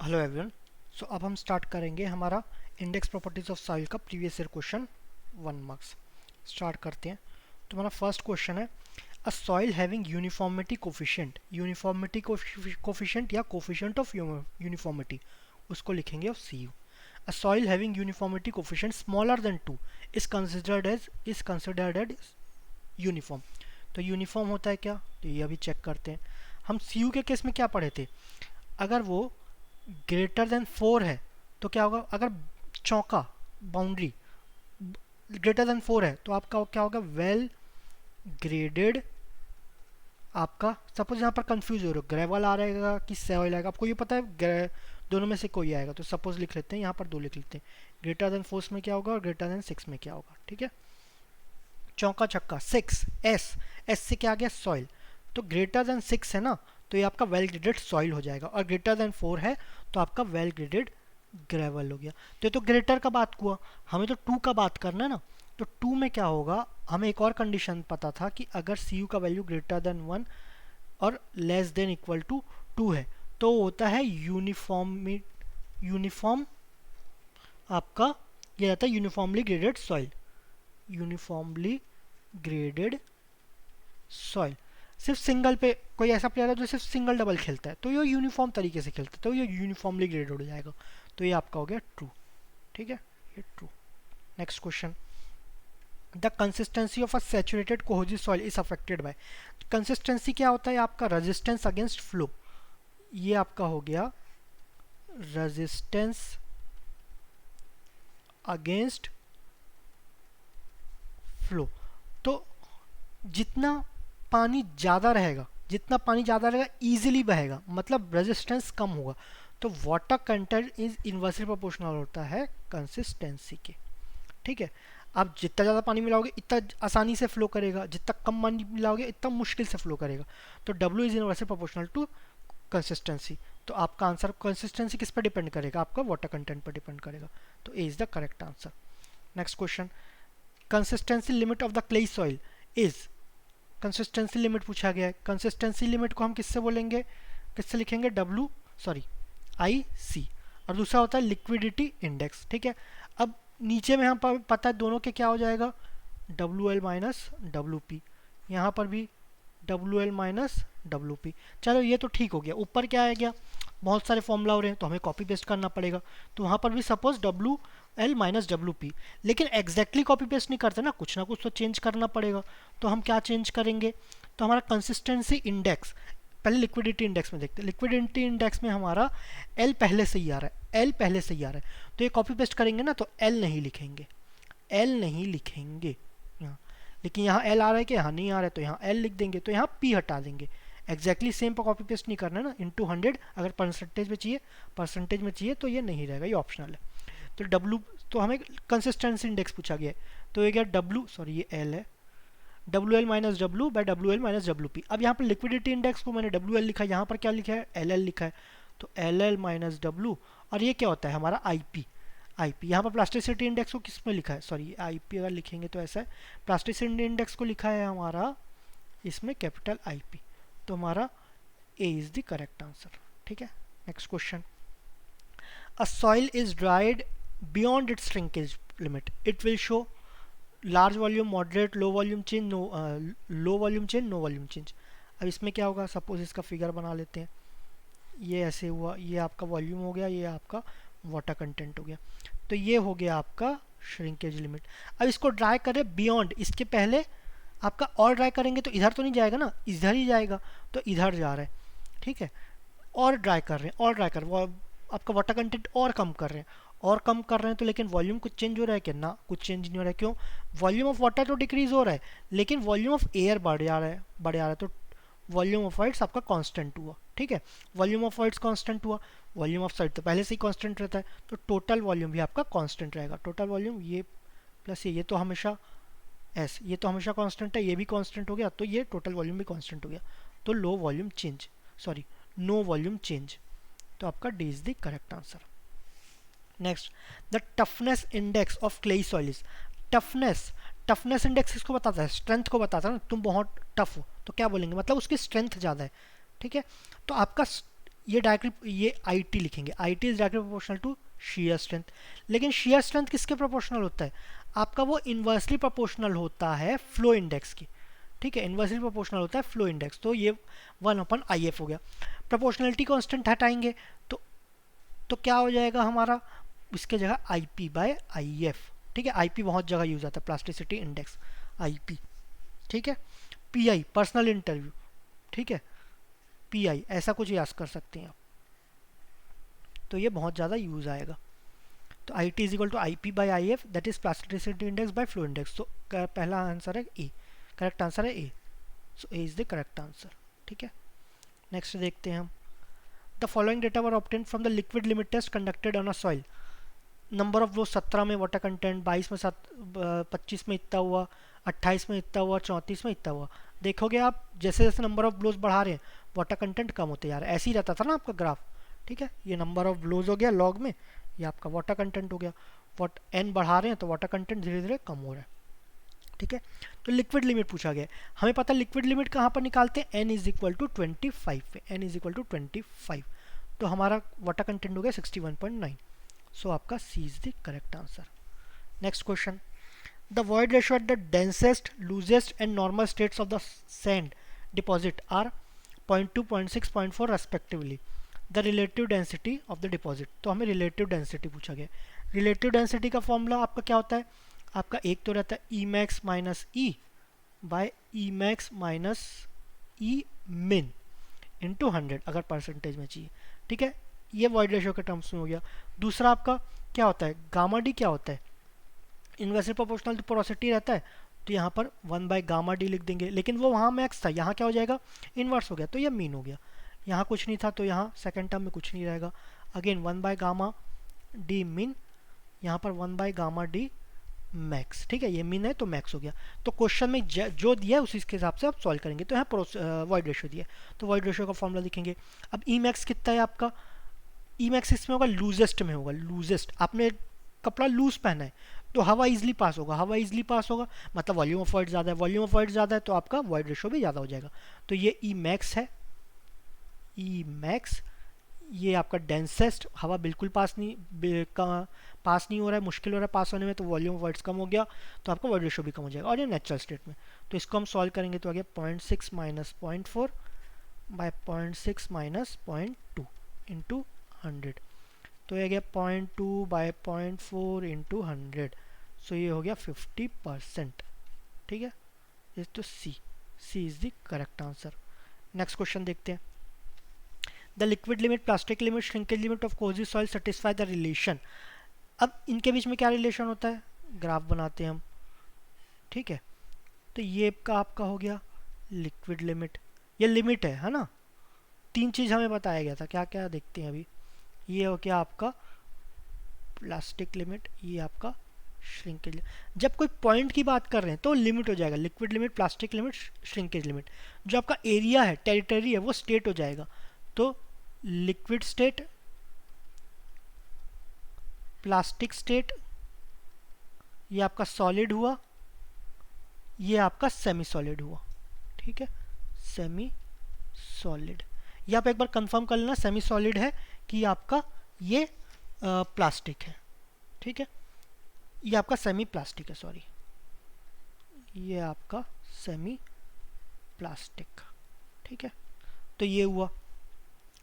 Hello everyone. सो अब हम start करेंगे हमारा इंडेक्स प्रॉपर्टीज ऑफ सॉइल का previous year question 1 marks. Start करते हैं। तो हमारा फर्स्ट क्वेश्चन है a soil having uniformity coefficient या कोफिशिएंट ऑफ यूनिफॉर्मिटी, उसको लिखेंगे of C U. A soil having uniformity coefficient smaller than 2 is considered as uniform. तो यूनिफॉर्म होता है क्या, तो ये अभी चेक करते हैं। हम सी यू के केस में क्या पढ़े थे, अगर वो ग्रेटर देन 4 है तो क्या होगा, अगर चौका बाउंड्री ग्रेटर देन 4 है तो आपका क्या होगा, वेल ग्रेडेड। आपका सपोज यहाँ पर कंफ्यूज हो रहे हो, ग्रेवल आ रहेगा कि सॉइल आएगा, आपको ये पता है दोनों में से कोई आएगा, तो सपोज लिख लेते हैं यहाँ पर दो लिख लेते हैं। ग्रेटर देन 4 में क्या होगा और ग्रेटर देन 6 में क्या होगा। ठीक है, चौका छक्का 6 एस, एस से क्या आ गया सॉइल, तो ग्रेटर देन 6 है ना, तो ये आपका वेल ग्रेडेड सॉइल हो जाएगा, और ग्रेटर देन 4 है तो आपका वेल ग्रेडेड ग्रेवल हो गया। तो ये तो ग्रेटर का बात हुआ, हमें तो 2 का बात करना है ना। तो 2 में क्या होगा, हमें एक और कंडीशन पता था कि अगर सी यू का वैल्यू ग्रेटर देन 1 और लेस देन इक्वल टू 2 है तो होता है यूनिफॉर्म। आपका ये रहता है uniformly graded soil, uniformly graded soil. सिर्फ सिंगल पे कोई ऐसा प्लेयर है जो सिर्फ सिंगल डबल खेलता है तो ये यूनिफॉर्म तरीके से खेलता है तो ये यूनिफॉर्मली ग्रेडेड हो जाएगा, तो ये आपका हो गया ट्रू। ठीक है, ये true. Next question, the consistency of a saturated cohesive soil is affected by. Consistency क्या होता है आपका, रेजिस्टेंस अगेंस्ट फ्लो। ये आपका हो गया रेजिस्टेंस अगेंस्ट फ्लो। तो जितना पानी ज़्यादा रहेगा, जितना पानी ज़्यादा रहेगा इजीली बहेगा, मतलब रेजिस्टेंस कम होगा। तो water content is inversely proportional होता है कंसिस्टेंसी के। ठीक है, आप जितना ज़्यादा पानी मिलाओगे इतना आसानी से फ्लो करेगा, जितना कम पानी मिलाओगे इतना मुश्किल से फ्लो करेगा। तो W is inversely proportional to consistency. तो आपका आंसर कंसिस्टेंसी किस पर डिपेंड करेगा, आपका वाटर कंटेंट पर डिपेंड करेगा। तो A is the correct answer. Next question, consistency limit of the clay soil is. Consistency limit पूछा गया है, कंसिस्टेंसी लिमिट को हम किससे बोलेंगे, किससे लिखेंगे, डब्ल्यू सॉरी आई सी, और दूसरा होता है लिक्विडिटी इंडेक्स। ठीक है, अब नीचे में हम पता है दोनों के क्या हो जाएगा, W L minus W P, यहाँ पर भी W L minus W P. चलो ये तो ठीक हो गया, ऊपर क्या आ गया, बहुत सारे फॉर्मूला हो रहे हैं तो हमें कॉपी पेस्ट करना पड़ेगा, तो वहाँ पर भी suppose W L minus W P, लेकिन एग्जैक्टली कॉपी पेस्ट नहीं करते ना कुछ तो चेंज करना पड़ेगा। तो हम क्या चेंज करेंगे, तो हमारा कंसिस्टेंसी इंडेक्स, पहले लिक्विडिटी इंडेक्स में देखते हैं। लिक्विडिटी इंडेक्स में हमारा एल पहले से ही आ रहा है, एल पहले से ही आ रहा है, तो ये कॉपी पेस्ट करेंगे ना तो एल नहीं लिखेंगे, एल नहीं लिखेंगे यहाँ, लेकिन यहाँ एल आ रहा है कि यहाँ नहीं आ रहा है तो यहाँ एल लिख देंगे, तो यहाँ पी हटा देंगे। एग्जैक्टली सेम पर कॉपी पेस्ट नहीं करना है ना, इंटू 100 अगर परसेंटेज में चाहिए तो ये नहीं रहेगा, ये ऑप्शनल है। तो डब्ल्यू, तो हमें कंसिस्टेंसी इंडेक्स पूछा गया है, तो ये क्या डब्ल्यू सॉरी ये एल है, W L minus W by W L minus W P. अब यहाँ पर लिक्विडिटी इंडेक्स को मैंने डब्ल्यू एल लिखा है, यहाँ पर क्या लिखा है एल एल लिखा है, तो एल एल माइनस डब्ल्यू, और ये क्या होता है हमारा आई पी। आई पी यहाँ पर प्लास्टिसिटी इंडेक्स को किस में लिखा है, सॉरी आई पी अगर लिखेंगे तो ऐसा है, प्लास्टिसिटी इंडेक्स को लिखा है हमारा इसमें कैपिटल आई पी, तो हमारा A is the correct answer. ठीक है, next question, a soil is dried beyond its shrinkage limit, it will show large volume, moderate, low volume change, low volume change, no volume change. अब इसमें क्या होगा, suppose इसका figure बना लेते हैं, ये ऐसे हुआ, ये आपका वॉल्यूम हो गया, ये आपका वाटर कंटेंट हो गया, तो ये हो गया आपका श्रिंकेज लिमिट। अब इसको ड्राई करें बियॉन्ड, इसके पहले आपका और ड्राई करेंगे तो इधर तो नहीं जाएगा ना, इधर ही जाएगा, तो इधर जा रहा है। ठीक है, और ड्राई कर रहे हैं, और ड्राई कर वो आपका वाटर कंटेंट और कम कर रहे हैं, और कम कर रहे हैं, तो लेकिन वॉल्यूम कुछ चेंज हो रहा है क्या, ना कुछ चेंज नहीं हो रहा है। क्यों, वॉल्यूम ऑफ वाटर तो डिक्रीज हो रहा है लेकिन वॉल्यूम ऑफ एयर बढ़ जा रहा है, तो वॉल्यूम ऑफ वाइड्स आपका कांस्टेंट हुआ। ठीक है, वॉल्यूम ऑफ वाइड्स कांस्टेंट हुआ, वॉल्यूम ऑफ साइड तो पहले से ही कांस्टेंट रहता है, तो टोटल वॉल्यूम भी आपका कांस्टेंट रहेगा। टोटल वॉल्यूम ये प्लस ये तो हमेशा एस, ये तो हमेशा कांस्टेंट है, ये भी कांस्टेंट हो गया, तो ये टोटल वॉल्यूम भी कांस्टेंट हो गया, तो low volume change, sorry no volume change, तो आपका D is the correct answer. Next, the toughness index of clay soil is. Toughness, toughness index किसको बताता है, स्ट्रेंथ को बताता है ना, तुम बहुत टफ हो तो क्या बोलेंगे, मतलब उसकी स्ट्रेंथ ज़्यादा है। ठीक है, तो आपका ये डायरेक्टली ये आई टी लिखेंगे, I T is directly proportional to shear strength. लेकिन shear स्ट्रेंथ किसके प्रोपोर्शनल होता है? आपका वो इन्वर्सली प्रोपोर्शनल होता है फ्लो इंडेक्स की, ठीक है, इन्वर्सली प्रोपोर्शनल होता है फ्लो इंडेक्स। तो ये 1/IF हो गया। प्रोपोर्शनलिटी कांस्टेंट हटाएंगे तो क्या हो जाएगा हमारा, इसके जगह IP/IF, ठीक है। IP बहुत जगह यूज आता है, प्लास्टिसिटी इंडेक्स IP, ठीक है। PI पर्सनल इंटरव्यू, ठीक है, PI ऐसा कुछ याद कर सकते हैं आप, तो ये बहुत ज़्यादा यूज आएगा। तो IT is equal to IP/IF, that is plasticity index by flow index. तो पहला आंसर है ए, करेक्ट आंसर है A. So A is the correct answer, ठीक है। नेक्स्ट देखते हैं हम, the following data were obtained from the liquid limit test conducted on a soil. Number of flow 17 में वाटर कंटेंट, 22 में 25 में इतना हुआ, 28 में इतना हुआ, 34 में इतना हुआ। देखोगे आप जैसे जैसे नंबर ऑफ ब्लोज बढ़ा रहे हैं वाटर कंटेंट कम होते जा रहा है, ऐसे ही रहता था ना आपका ग्राफ, ठीक है। ये नंबर ऑफ ब्लोज हो गया लॉग में, ये आपका वाटर कंटेंट हो गया, वाट एन बढ़ा रहे हैं तो वाटर कंटेंट धीरे धीरे कम हो रहा है, ठीक है। तो लिक्विड लिमिट पूछा गया, हमें पता है लिक्विड लिमिट कहाँ पर निकालते हैं, n इज इक्वल टू 25 पे, n इज इक्वल टू 25। तो हमारा वाटर कंटेंट हो गया 61.9। सो आपका C is the correct answer. Next question, the void ratio at the densest, loosest and normal states of the sand deposit are 0.2, 0.6, 0.4 respectively. The relative density of the deposit. तो हमें relative density पूछा गया। relative density का formula आपका क्या होता है? आपका एक तो रहता है Emax minus E by Emax minus E min into 100 अगर परसेंटेज में चाहिए, ठीक है। ये void ratio के टर्म्स में हो गया। दूसरा आपका क्या होता है, गामा डी क्या होता है, इन्वर्सली प्रोपोर्शनल टू पोरोसिटी रहता है, तो यहाँ पर 1/γ d लिख देंगे, लेकिन वो वहाँ मैक्स था, यहाँ क्या हो जाएगा इन्वर्स हो गया, तो ये मीन हो गया। यहाँ कुछ नहीं था तो यहाँ सेकंड टर्म में कुछ नहीं रहेगा, अगेन 1/γ d मीन, यहाँ पर 1/γ d मैक्स, ठीक है, ये मीन है तो मैक्स हो गया। तो क्वेश्चन में जो दिया है उसी के हिसाब से आप सॉल्व करेंगे। तो यहाँ वॉइड रेशियो दिया है तो वॉइड रेशियो का फॉर्मूला लिखेंगे। अब ई मैक्स कितना है आपका, ई मैक्स इसमें होगा लूजेस्ट में होगा, लूजेस्ट, आपने कपड़ा लूज पहना है तो हवा इजीली पास होगा, हवा इजीली पास होगा मतलब वॉल्यूम ऑफ वॉइड ज़्यादा है, वॉल्यूम ऑफ वॉइड ज़्यादा है तो आपका वॉइड रेशियो भी ज़्यादा हो जाएगा। तो ये ई मैक्स है, ई मैक्स, ये आपका डेंसेस्ट, हवा बिल्कुल पास नहीं हो रहा है, मुश्किल हो रहा है पास होने में, तो वॉल्यूम ऑफ वॉइड्स कम हो गया तो आपका वॉइड रेशियो भी कम हो जाएगा। और ये नेचुरल स्टेट में, तो इसको हम सॉल्व करेंगे तो आ गया 0.6 माइनस 0.4 बाय 0.6 माइनस 0.2 इंटू 100, तो ये गया 0.2 बाय 0.4 इंटू 100, सो ये हो गया 50%, ठीक है। इस तो C is the correct answer. Next question देखते हैं, the liquid limit, plastic limit, shrinkage limit of cohesive soil satisfy the relation. अब इनके बीच में क्या रिलेशन होता है, ग्राफ बनाते हैं हम, ठीक है। तो ये आपका हो गया लिक्विड लिमिट, ये लिमिट है ना, तीन चीज़ हमें बताया गया था, क्या क्या देखते हैं अभी। ये हो गया आपका प्लास्टिक लिमिट, ये आपका श्रिंकेज लिमिट। जब कोई पॉइंट की बात कर रहे हैं तो लिमिट हो जाएगा liquid limit, plastic limit, shrinkage limit. जो आपका एरिया है, टेरिटरी है, वो स्टेट हो जाएगा। तो लिक्विड स्टेट, प्लास्टिक स्टेट, ये आपका सॉलिड हुआ, ये आपका सेमी सॉलिड हुआ, ठीक है, सेमी सॉलिड। ये आप एक बार कंफर्म कर लेना सेमी सॉलिड है कि आपका ये प्लास्टिक है, ठीक है, ये आपका सेमी प्लास्टिक है, सॉरी, ये आपका सेमी प्लास्टिक, ठीक है। तो ये हुआ,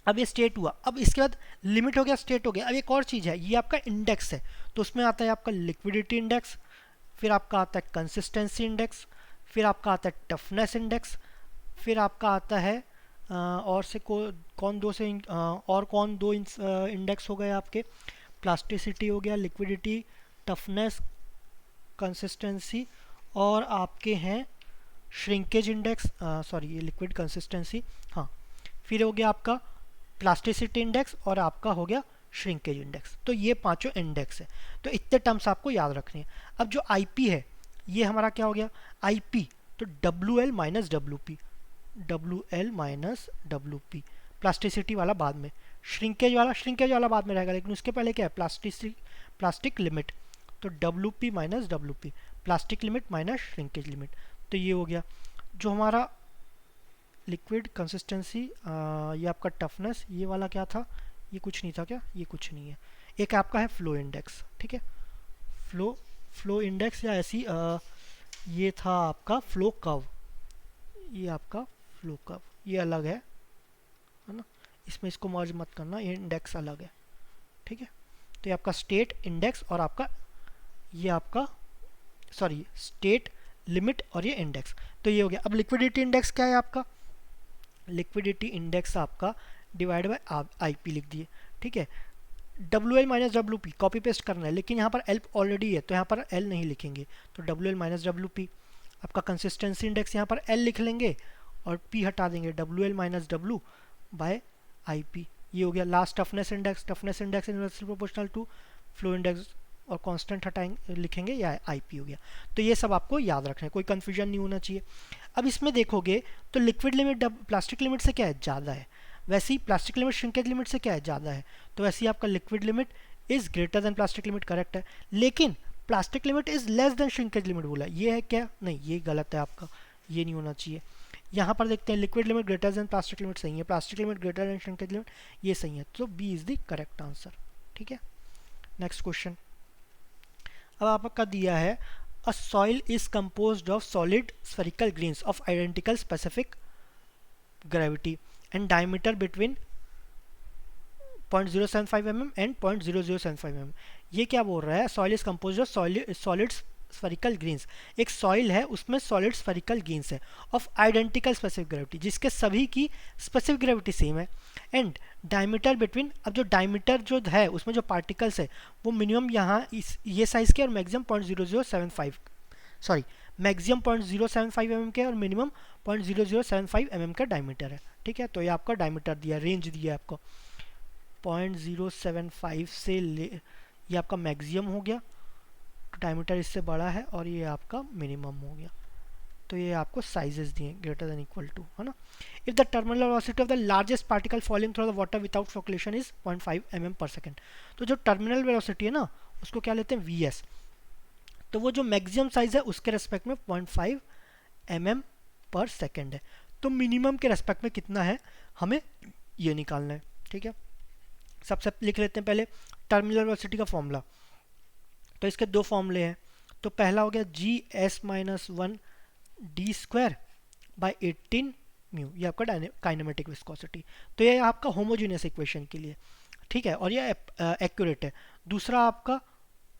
अब ये स्टेट हुआ। अब इसके बाद लिमिट हो गया, स्टेट हो गया। अब एक और चीज़ है, ये आपका इंडेक्स है, तो उसमें आता है आपका लिक्विडिटी इंडेक्स, फिर आपका आता है कंसिस्टेंसी इंडेक्स, फिर आपका आता है टफनेस इंडेक्स, फिर आपका आता है और से कौन दो इंडेक्स हो गए आपके, प्लास्टिसिटी हो गया, लिक्विडिटी, टफनेस, कंसिस्टेंसी, और आपके हैं श्रिंकेज इंडेक्स, सॉरी ये लिक्विड कंसिस्टेंसी, हाँ, फिर हो गया आपका प्लास्टिसिटी इंडेक्स और आपका हो गया श्रिंकेज इंडेक्स। तो ये पांचों इंडेक्स है, तो इतने टर्म्स आपको याद रखने हैं। अब जो आईपी है ये हमारा क्या हो गया, आईपी, तो WL माइनस WP, प्लास्टिसिटी वाला बाद में, श्रिंकेज वाला बाद में रहेगा, लेकिन उसके पहले क्या है, प्लास्टिक लिमिट, तो WP minus plastic limit minus shrinkage limit. तो ये हो गया जो हमारा लिक्विड कंसिस्टेंसी, ये आपका टफनेस, ये वाला क्या था, ये कुछ नहीं था क्या, ये कुछ नहीं है। एक आपका है फ्लो इंडेक्स, ठीक है, फ्लो फ्लो इंडेक्स या ऐसी ये था आपका फ्लो कर्व, ये आपका फ्लो कर्व, ये अलग है ना, इसमें इसको मर्ज मत करना, ये इंडेक्स अलग है, ठीक है। तो ये आपका स्टेट इंडेक्स और आपका ये आपका सॉरी स्टेट लिमिट और ये इंडेक्स, तो ये हो गया। अब लिक्विडिटी इंडेक्स क्या है आपका, लिक्विडिटी इंडेक्स आपका डिवाइड बाय आईपी लिख दिए, ठीक है। W L minus W P copy paste करना है, लेकिन यहाँ पर एल ऑलरेडी है तो यहाँ पर एल नहीं लिखेंगे, तो W L minus W P. आपका कंसिस्टेंसी इंडेक्स यहाँ पर एल लिख लेंगे और पी हटा देंगे, W L minus W by I P, ये हो गया। Last toughness index inversely proportional to flow index और कांस्टेंट हटाएंगे लिखेंगे या आईपी हो गया। तो ये सब आपको याद रखना है, कोई कंफ्यूजन नहीं होना चाहिए। अब इसमें देखोगे तो लिक्विड लिमिट प्लास्टिक लिमिट से क्या है, ज़्यादा है, वैसे ही प्लास्टिक लिमिट श्रिंकेज लिमिट से क्या है, ज़्यादा है, तो वैसे ही आपका liquid limit is greater than plastic limit, correct है। लेकिन plastic limit is less than shrinkage limit बोला, ये है क्या, नहीं ये गलत है आपका, ये नहीं होना चाहिए। यहाँ पर देखते हैं liquid limit greater than plastic limit सही है, plastic limit greater than shrinkage limit ये सही है, तो B is the correct answer, ठीक है। नेक्स्ट क्वेश्चन, अब आपका दिया है a soil is composed of solid spherical grains of identical specific gravity and diameter between 0.075 mm and 0.0075 mm। ये क्या बोल रहा है, soil is composed of solid spherical grains, एक सॉइल है उसमें सॉलिड स्फेरिकल ग्रेन्स है ऑफ आइडेंटिकल स्पेसिफिक ग्रेविटी, जिसके सभी की स्पेसिफिक ग्रेविटी सेम है, एंड डायमीटर बिटवीन, अब जो डायमीटर जो है उसमें जो पार्टिकल्स है वो मिनिमम यहाँ इस ये साइज़ के और मैक्सिमम 0.0075 सॉरी मैक्सिमम 0.075 mm के और मिनिमम 0.0075 mm का डायमीटर है, ठीक है। तो ये आपका डायमीटर दिया, रेंज दिया है आपको 0.075 से ले, ये आपका मैक्सिमम हो गया, डायमीटर इससे बड़ा है, और ये आपका मिनिमम हो गया, तो ये आपको साइजेस दिए ग्रेटर देन इक्वल टू, है ना। If the terminal velocity of the largest particle falling through the water without circulation is 0.5 mm पर सेकेंड, तो जो टर्मिनल वेलोसिटी है ना उसको क्या लेते हैं वीएस, तो वो जो मैक्सिमम साइज है उसके रेस्पेक्ट में 0.5 mm पर सेकेंड है, तो मिनिमम के रेस्पेक्ट में कितना है हमें ये निकालना है, ठीक है। सबसे लिख लेते हैं पहले टर्मिनल वेलोसिटी का फॉर्मूला, तो इसके दो फॉर्मूले हैं, तो पहला हो गया G S minus 1 D square by 18 mu, ये आपका काइनेमेटिक विस्कोसिटी, तो ये आपका होमोजीनियस इक्वेशन के लिए, ठीक है, और ये एक्यूरेट है। दूसरा आपका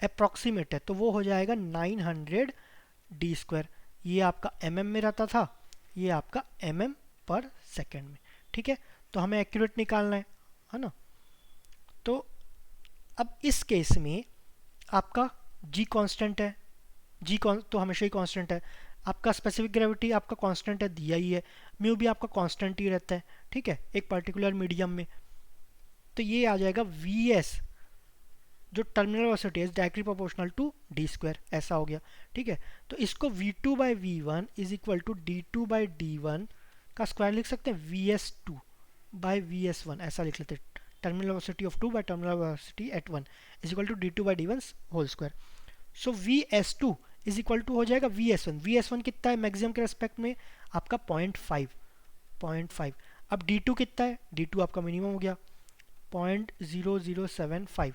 अप्रॉक्सीमेट है, तो वो हो जाएगा 900 डी स्क्वायर, ये आपका mm में रहता था, ये आपका mm पर सेकेंड में, ठीक है। तो हमें एक्यूरेट निकालना है ना। तो अब इस केस में आपका g कांस्टेंट है, तो हमेशा ही कांस्टेंट है, आपका स्पेसिफिक ग्रेविटी आपका कांस्टेंट है, दिया ही है, म्यू भी आपका कांस्टेंट ही रहता है, ठीक है, एक पर्टिकुलर मीडियम में, तो ये आ जाएगा वी एस जो टर्मिनल वेलोसिटी है directly proportional to D square, ऐसा हो गया, ठीक है। तो इसको v2 by V one is equal to d2 by d1 का स्क्वायर लिख सकते हैं, vs2 बाई vs1 ऐसा लिख लेते हैं, terminal velocity of 2 by terminal velocity at 1 is equal to d2 by d1 whole square. So vs2 is equal to हो जाएगा vs1 कितना है मैक्सिमम के रेस्पेक्ट में आपका 0.5। अब d2 कितना है, d2 आपका मिनिमम हो गया 0.0075,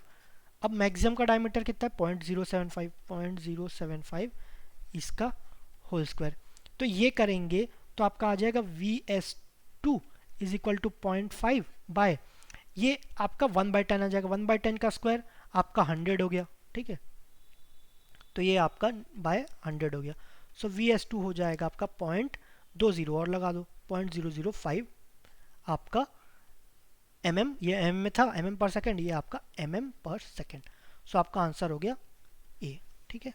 अब मैक्सिमम का डायमीटर कितना है 0.075 इसका होल स्क्वायर, तो ये करेंगे तो आपका आ जाएगा vs2 is equal to 0.5 bye ये आपका 1/10 आ जाएगा, 1/10 का स्क्वायर आपका 100 हो गया, ठीक है, तो ये आपका बाय 100 हो गया। सो vs2 हो जाएगा आपका 0.20 और लगा दो 0.005 आपका mm, ये mm में था mm पर सेकेंड, ये आपका mm पर सेकेंड, सो आपका आंसर हो गया ए, ठीक है।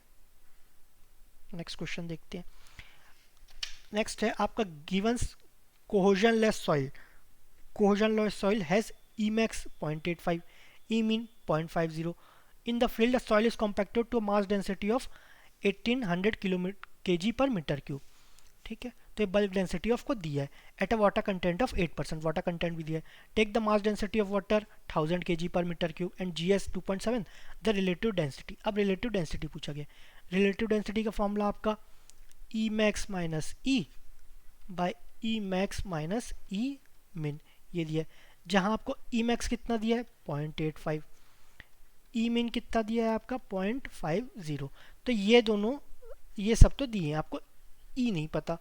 नेक्स्ट क्वेश्चन देखते हैं। नेक्स्ट है आपका given cohesionless soil has Emax 0.85, E mean 0.50. In the field, the soil is compacted to a mass density of 1800 kg per meter cube, ठीक है। तो ये बल्क डेंसिटी ऑफ को दिया है at a water content of 8%, water content भी दिया है। Take the mass density of water 1000 kg per meter cube and GS 2.7 the relative density. अब रिलेटिव डेंसिटी पूछा गया, रिलेटिव डेंसिटी का फॉर्मूला आपका E max minus E by E max minus E min, ये दिया है। जहाँ आपको ई मैक्स कितना दिया है 0.85, ई मिन कितना दिया है आपका 0.50। तो ये दोनों, ये सब तो दिए हैं, आपको ई नहीं पता।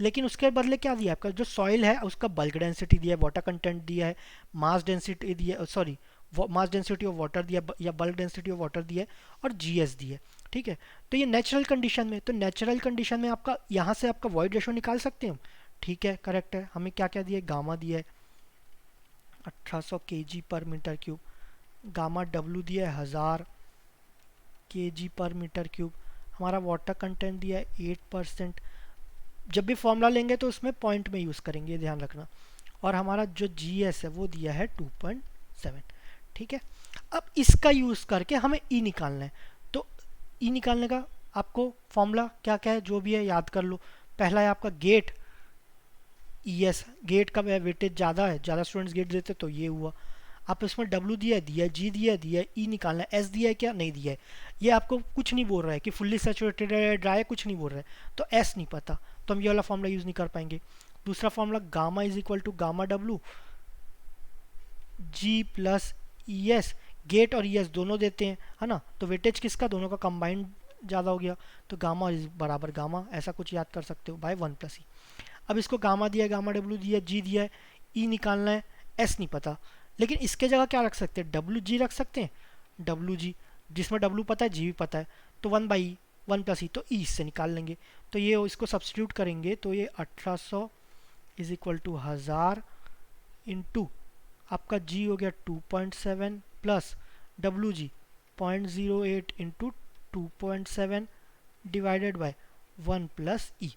लेकिन उसके बदले क्या दिया आपका जो सॉइल है उसका बल्क डेंसिटी दिया है, वाटर कंटेंट दिया है, मास डेंसिटी दिया है, sorry mass density of water दिया या बल्क डेंसिटी ऑफ वाटर दिया है, और जीएस दिया है। ठीक है, तो ये नेचुरल कंडीशन में, तो नेचुरल कंडीशन में आपका यहाँ से आपका वॉइड रेशो निकाल सकते हैं हम। ठीक है, करेक्ट है। हमें क्या क्या दिया है, गामा दिया है 1800 kg per meter cube, gamma W दिया है 1000 kg पर मीटर क्यूब, हमारा वाटर कंटेंट दिया है 8%। जब भी फॉर्मूला लेंगे तो उसमें पॉइंट में यूज़ करेंगे, ध्यान रखना। और हमारा जो जी एस है वो दिया है 2.7। ठीक है, अब इसका यूज़ करके हमें ई निकालना है। तो ई निकालने का आपको फॉर्मूला क्या क्या है, जो भी है याद कर लो। पहला है आपका गेट ई एस, गेट का वेटेज ज़्यादा है, ज़्यादा स्टूडेंट्स गेट देते तो ये हुआ। आप इसमें डब्ल्यू दिया है, जी दिया है, ई निकालना है, एस दिया है क्या, नहीं दिया है। ये आपको कुछ नहीं बोल रहा है कि फुल्ली सैचुरेटेड है, ड्राई है, कुछ नहीं बोल रहा है, तो एस नहीं पता, तो हम ये वाला फॉर्मूला यूज़ नहीं कर पाएंगे। दूसरा formula gamma is equal to gamma W G plus E S, get और ई एस दोनों देते हैं, है ना, तो वेटेज किसका, दोनों का कंबाइंड ज़्यादा हो गया, तो गामा इज बराबर गामा, ऐसा कुछ याद कर सकते हो, बाय 1 प्लस ई। अब इसको गामा दिया है, गामा डब्ल्यू दिया है, जी दिया है, ई निकालना है, एस नहीं पता। लेकिन इसके जगह क्या रख सकते हैं, डब्ल्यू जी रख सकते हैं, डब्ल्यू जी, जिसमें डब्ल्यू पता है जी भी पता है, तो 1/E 1 प्लस ई, तो ई इससे निकाल लेंगे। तो ये इसको सब्सटीट्यूट करेंगे तो ये 1800 इज इक्वल टू 1000 इंटू आपका जी हो गया 2.7 plus W G 0.08 into 2.7 divided by 1 plus E.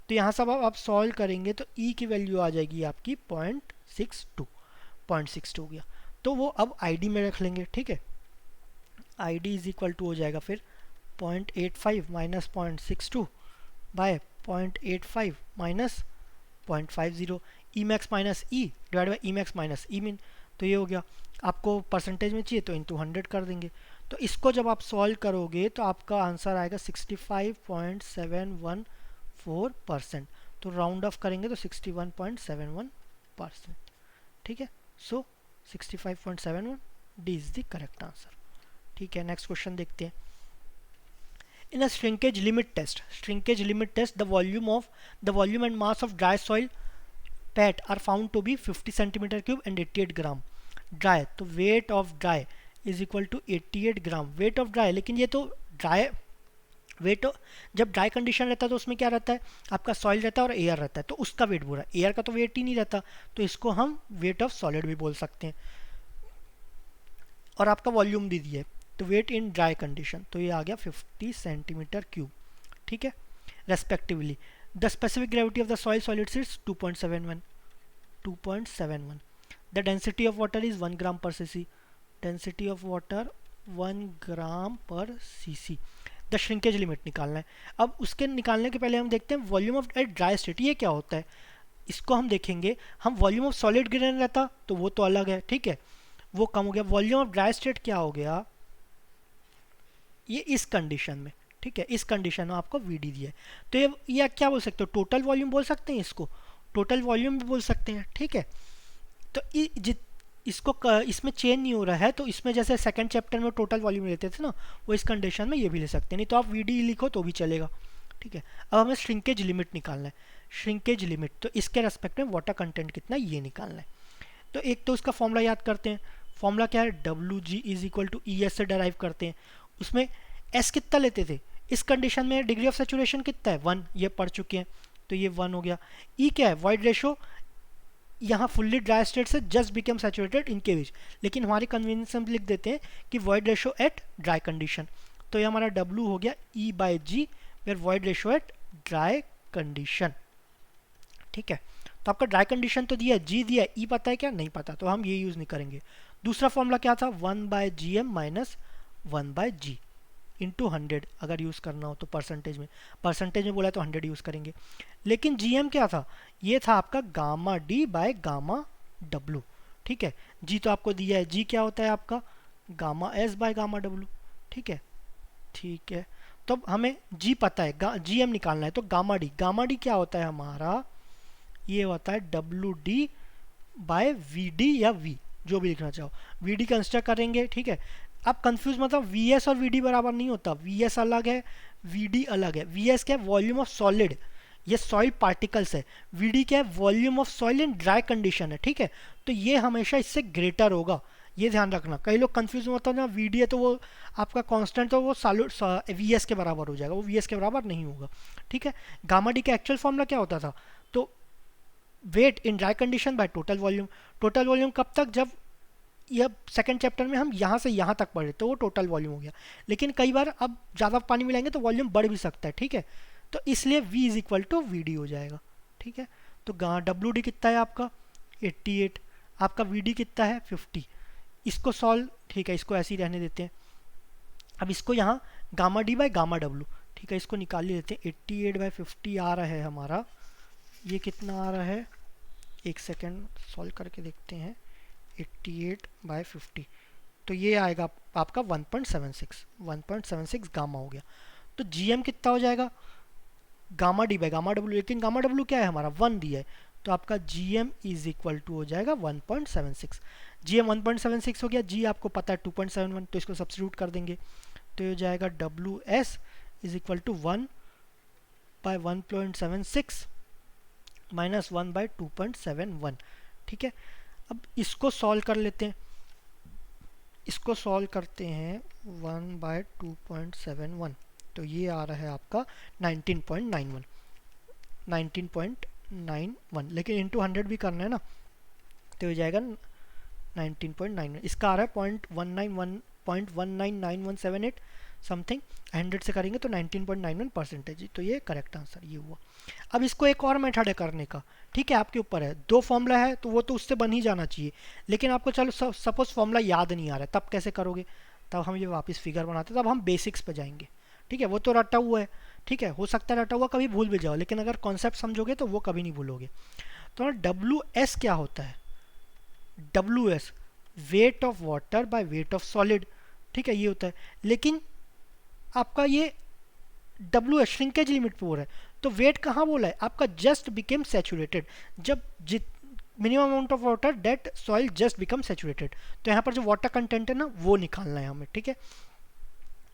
तो यहाँ सब आप सॉल्व करेंगे तो ई की वैल्यू आ जाएगी आपकी 0.62 हो गया। तो वो अब आईडी में रख लेंगे। ठीक है, आईडी इज इक्वल टू हो जाएगा फिर 0.85 minus 0.62 by 0.85 minus 0.50, E max minus E divide by E max minus E min. तो ये हो गया, आपको परसेंटेज में चाहिए तो इंटू 100 कर देंगे। तो इसको जब आप सॉल्व करोगे तो आपका आंसर आएगा 65.714%। तो राउंड ऑफ करेंगे तो 61.71%। ठीक है, सो 65.71 D is the correct answer. ठीक है, नेक्स्ट क्वेश्चन देखते हैं। In a shrinkage limit test, the volume and mass of dry soil PET are found to be 50 centimeter cube and 88 gram. Dry, तो weight of dry is equal to 88 gram, weight of dry. लेकिन ये तो dry weight, जब dry condition रहता है तो उसमें क्या रहता है, आपका सॉइल रहता है और एयर रहता है, तो उसका वेट बोल रहा है, एयर का तो वेट ही नहीं रहता, तो इसको हम वेट ऑफ सॉलिड भी बोल सकते हैं। और आपका वॉल्यूम भी दिया है, तो वेट इन ड्राई कंडीशन, तो ये आ गया 50 सेंटीमीटर क्यूब। ठीक है, respectively the specific gravity of the soil solids is 2.71। The density of water is 1 ग्राम पर सीसी, डेंसिटी ऑफ वाटर 1 ग्राम पर सीसी। द श्रिंकेज लिमिट निकालना है। अब उसके निकालने के पहले हम देखते हैं volume of at dry state, ये क्या होता है, इसको हम देखेंगे। हम वॉल्यूम ऑफ सॉलिड ग्रेन रहता तो वो तो अलग है, ठीक है, वो कम हो गया। वॉल्यूम ऑफ ड्राई स्टेट क्या हो गया, ये इस कंडीशन में, ठीक है, इस कंडीशन में आपको वीडी दिया है, तो ये क्या बोल सकते हो, टोटल वॉल्यूम बोल सकते हैं, इसको टोटल वॉल्यूम भी बोल सकते हैं। ठीक है, तो इसमें चेंज नहीं हो रहा है, तो इसमें जैसे सेकंड चैप्टर में टोटल वॉल्यूम लेते थे ना, वो इस कंडीशन में ये भी ले सकते हैं, नहीं तो आप वीडी लिखो तो भी चलेगा। ठीक है, अब हमें श्रिंकेज लिमिट निकालना है। श्रिंकेज लिमिट, तो इसके रेस्पेक्ट में वाटर कंटेंट कितना ये निकालना है। तो एक तो उसका फॉर्मूला याद करते हैं। फॉर्मूला क्या है, W G is equal to E S से डराइव करते हैं। उसमें एस कितना लेते थे, इस कंडीशन में डिग्री ऑफ सैचुरेशन कितना है 1, ये पढ़ चुके हैं, तो ये 1 हो गया। ई क्या है, वॉइड रेशो, यहाँ फुल्ली ड्राई स्टेट से जस्ट बिकम सैचुरेटेड इनके बीच, लेकिन हमारे कन्वीनियंस हम लिख देते हैं कि void ratio at dry condition, तो ये हमारा डब्ल्यू हो गया E by G, where void ratio at dry condition. ठीक है, तो आपका ड्राई कंडीशन तो दिया है, जी दिया है, ई पता है क्या, नहीं पता, तो हम ये यूज़ नहीं करेंगे। दूसरा फॉर्मूला क्या था, 1 by G M minus 1 by G into 100, अगर यूज़ करना हो तो परसेंटेज में बोला तो 100 यूज़ करेंगे। लेकिन जी एम क्या था, ये था आपका gamma D by gamma W. ठीक है, जी तो आपको दिया है, जी क्या होता है आपका gamma S by gamma W. ठीक है, ठीक है, तो हमें जी पता है, जी एम निकालना है, तो गामा डी क्या होता है हमारा, ये होता है W D by V D या वी, जो भी लिखना चाहो। वी डी कंसिडर करेंगे, ठीक है। अब कंफ्यूज मतलब वी एस और वी डी बराबर नहीं होता, वी एस अलग है, वी डी अलग है। वी एस क्या है, वॉल्यूम ऑफ सॉलिड, ये सॉइल पार्टिकल्स है। वी डी क्या है, volume of soil in dry condition है, ठीक है। तो ये हमेशा इससे ग्रेटर होगा, ये ध्यान रखना। कई लोग कंफ्यूज होता है ना, वी डी है तो वो आपका कांस्टेंट, तो वो वी एस के बराबर हो जाएगा, वो वी एस के बराबर नहीं होगा, ठीक है। गामा डी का एक्चुअल फॉर्मूला क्या होता था, तो weight in dry condition by total volume. Total volume कब तक, जब यह सेकंड चैप्टर में हम यहाँ से यहाँ तक पढ़े तो वो टोटल वॉल्यूम हो गया। लेकिन कई बार अब ज़्यादा पानी मिलाएंगे तो वॉल्यूम बढ़ भी सकता है, ठीक है। तो इसलिए V is equal to V D हो जाएगा, ठीक है। तो डब्ल्यू डी कितना है आपका 88, आपका वी डी कितना है 50। इसको सॉल्व, ठीक है, इसको ऐसे ही रहने देते हैं। अब इसको यहाँ gamma D by gamma W, ठीक है, इसको निकाल ही लेते हैं। 88/50 आ रहा है हमारा, ये कितना आ रहा है, एक सेकेंड सॉल्व करके देखते हैं। 88/50 तो ये आएगा आपका 1.76 गामा हो गया। तो GM कितना हो जाएगा, gamma D by gamma W, लेकिन गामा डब्ल्यू क्या है हमारा 1 दिया है, तो आपका GM इज इक्वल टू हो जाएगा 1.76। GM 1.76 हो गया, G आपको पता है 2.71, तो इसको सब्स्टिट्यूट कर देंगे, तो ये हो जाएगा WS is equal to 1/1.76 minus 1/2.71, ठीक है। अब इसको सॉल्व कर लेते हैं, इसको सॉल्व करते हैं 1/2.71, तो ये आ रहा है आपका 19.91, लेकिन इंटू 100 भी करना है ना, तो हो जाएगा 19.91। इसका आ रहा है 0.19917 समथिंग, 100 से करेंगे तो 19.91%। तो ये करेक्ट आंसर ये हुआ। अब इसको एक और मेथड है करने का, ठीक है, आपके ऊपर है। दो फॉर्मूला है तो वो तो उससे बन ही जाना चाहिए, लेकिन आपको चलो सपोज फॉर्मूला याद नहीं आ रहा है, तब कैसे करोगे, तब हम ये वापस फिगर बनाते हैं, तब हम बेसिक्स पे जाएंगे, ठीक है। वो तो रटा हुआ है, ठीक है, हो सकता है रटा हुआ कभी भूल भी जाओ, लेकिन अगर कॉन्सेप्ट समझोगे तो वो कभी नहीं भूलोगे। तो WS क्या होता है, WS wait of water by weight of solid, ठीक है, ये होता है। लेकिन आपका ये WS श्रिंकेज लिमिट पे हो रहा है, तो वेट कहाँ बोला है आपका, जस्ट बिकेम सैचुरेटेड, जब minimum amount of water that soil just become saturated. तो यहाँ पर जो वाटर कंटेंट है ना वो निकालना है हमें, ठीक है।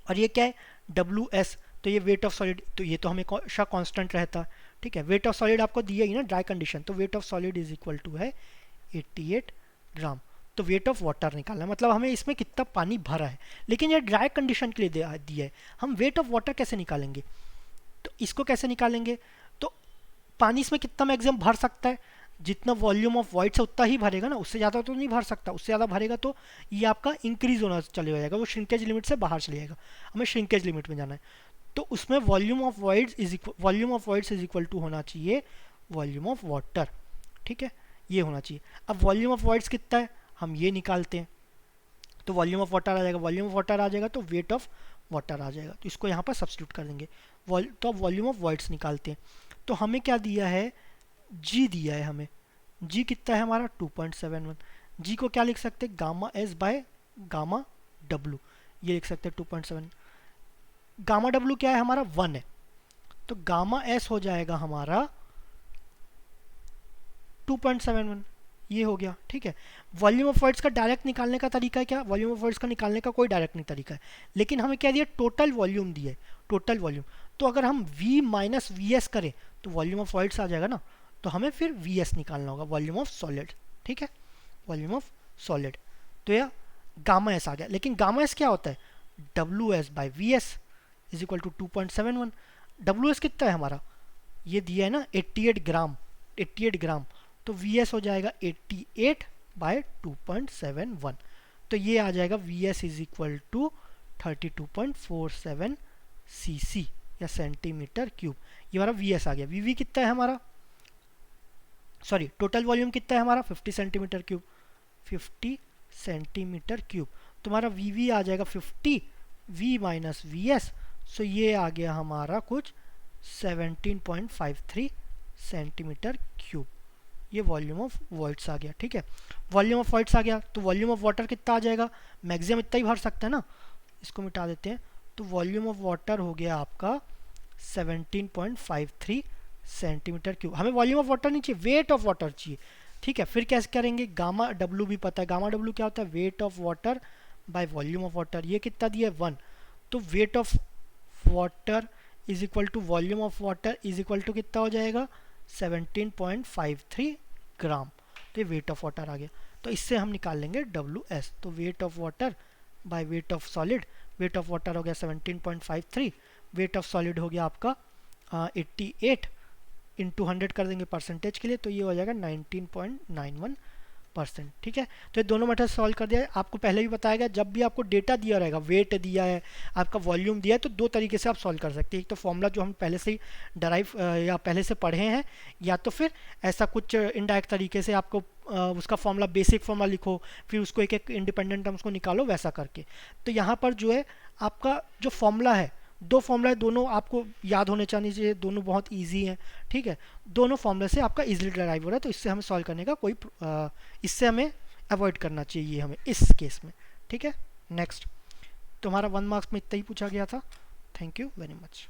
और ये क्या है WS, तो ये वेट ऑफ सॉलिड, तो ये तो हमेशा कांस्टेंट रहता है, ठीक है। वेट ऑफ सॉलिड आपको दिया ही ना ड्राई कंडीशन, तो weight of solid is equal to है 88 ग्राम। तो वेट ऑफ वाटर निकालना है, मतलब हमें इसमें कितना पानी भरा है, लेकिन ये ड्राई कंडीशन के लिए दिया है। हम वेट ऑफ वाटर कैसे निकालेंगे, तो इसको कैसे निकालेंगे, तो पानी इसमें कितना मैक्सिमम भर सकता है, जितना वॉल्यूम ऑफ वॉइड से उतना ही भरेगा ना, उससे ज़्यादा तो नहीं भर सकता, उससे ज़्यादा भरेगा तो ये आपका इंक्रीज होना चले जाएगा, वो श्रिंकेज लिमिट से बाहर चले जाएगा। हमें श्रिंकेज लिमिट में जाना है, तो उसमें volume of voids is equal to होना चाहिए वॉल्यूम ऑफ वाटर, ठीक है, ये होना चाहिए। अब वॉल्यूम ऑफ वॉइड्स कितना है हम ये निकालते हैं, तो वॉल्यूम ऑफ वाटर आ जाएगा, वॉल्यूम ऑफ वाटर आ जाएगा तो वेट ऑफ वाटर आ जाएगा, तो इसको यहाँ पर सब्स्टिट्यूट कर देंगे। तो अब वॉल्यूम ऑफ वॉइड्स निकालते हैं, तो हमें क्या दिया है, G दिया है हमें। G कितना है हमारा 2.71। G को क्या लिख सकते हैं, gamma S by gamma W, ये लिख सकते हैं 2.7। गामा W क्या है हमारा 1 है, तो गामा S हो जाएगा हमारा 2.71, ये हो गया, ठीक है। वॉल्यूम ऑफ वॉइड्स का डायरेक्ट निकालने का तरीका है क्या, वॉल्यूम ऑफ वॉइड्स का निकालने का कोई डायरेक्ट नहीं तरीका है, लेकिन हमें क्या दिया, टोटल वॉल्यूम दिया है, टोटल वॉल्यूम। तो अगर हम V माइनस VS करें तो वॉल्यूम ऑफ वॉइड्स आ जाएगा ना, तो हमें फिर VS निकालना होगा, वॉल्यूम ऑफ सॉलिड, ठीक है, वॉल्यूम ऑफ सॉलिड। तो यह गामा S आ गया, लेकिन गामा S क्या होता है, WS by VS is equal to 2.71। WS कितना है हमारा, ये दिया है ना 88 ग्राम, तो VS हो जाएगा 88/2.71, तो ये आ जाएगा VS is equal to 32.47 cc या सेंटीमीटर क्यूब, ये हमारा VS आ गया। VV कितना है हमारा, सॉरी टोटल वॉल्यूम कितना है हमारा 50 सेंटीमीटर क्यूब, 50 सेंटीमीटर क्यूब, तो हमारा VV आ जाएगा 50 V माइनस VS, सो ये आ गया हमारा कुछ 17.53 सेंटीमीटर क्यूब, ये वॉल्यूम ऑफ वॉइड्स आ गया, ठीक है। वॉल्यूम ऑफ वॉइड्स आ गया, तो वॉल्यूम ऑफ वाटर कितना आ जाएगा, मैक्सिमम इतना ही भर सकता है ना, इसको मिटा देते हैं, तो वॉल्यूम ऑफ वाटर हो गया आपका 17.53 सेंटीमीटर क्यूब। हमें वॉल्यूम ऑफ वाटर नहीं चाहिए, वेट ऑफ वाटर चाहिए। ठीक है, फिर कैसे करेंगे, गामा डब्ल्यू भी पता है, गामा डब्ल्यू क्या होता है, weight of water by volume of water. ये कितना दिया है 1, तो weight of water is equal to volume of water is equal to कितना हो जाएगा 17.53 ग्राम। तो ये वेट ऑफ वाटर आ गया। तो इससे हम निकाल लेंगे WS। तो weight of water by weight of solid, wait of water हो गया 17.53, वेट ऑफ सॉलिड हो गया आपका 88 इंटू 100 कर देंगे परसेंटेज के लिए, तो ये हो जाएगा 19.91%। ठीक है, तो ये दोनों मेथड सॉल्व कर दिया है। आपको पहले भी बताया गया, जब भी आपको डेटा दिया रहेगा, वेट दिया है, आपका वॉल्यूम दिया है, तो दो तरीके से आप सॉल्व कर सकते हैं। एक तो फॉर्मूला जो हम पहले से ही डराइव या पहले से पढ़े हैं, या तो फिर ऐसा कुछ इनडायरेक्ट तरीके से आपको उसका फॉर्मूला, बेसिक फॉर्मूला लिखो, फिर उसको एक एक इंडिपेंडेंट टर्म्स को निकालो, वैसा करके। तो यहाँ पर जो है आपका जो फॉर्मूला है, दो फॉर्मूला है, दोनों आपको याद होने चाहिए, दोनों बहुत इजी हैं। ठीक है, दोनों फॉर्मूले से आपका इजीली डराइव हो रहा है, तो इससे हमें सॉल्व करने का कोई इससे हमें अवॉइड करना चाहिए हमें इस केस में। ठीक है, नेक्स्ट। तुम्हारा 1 मार्क्स में इतना ही पूछा गया था। Thank you very much.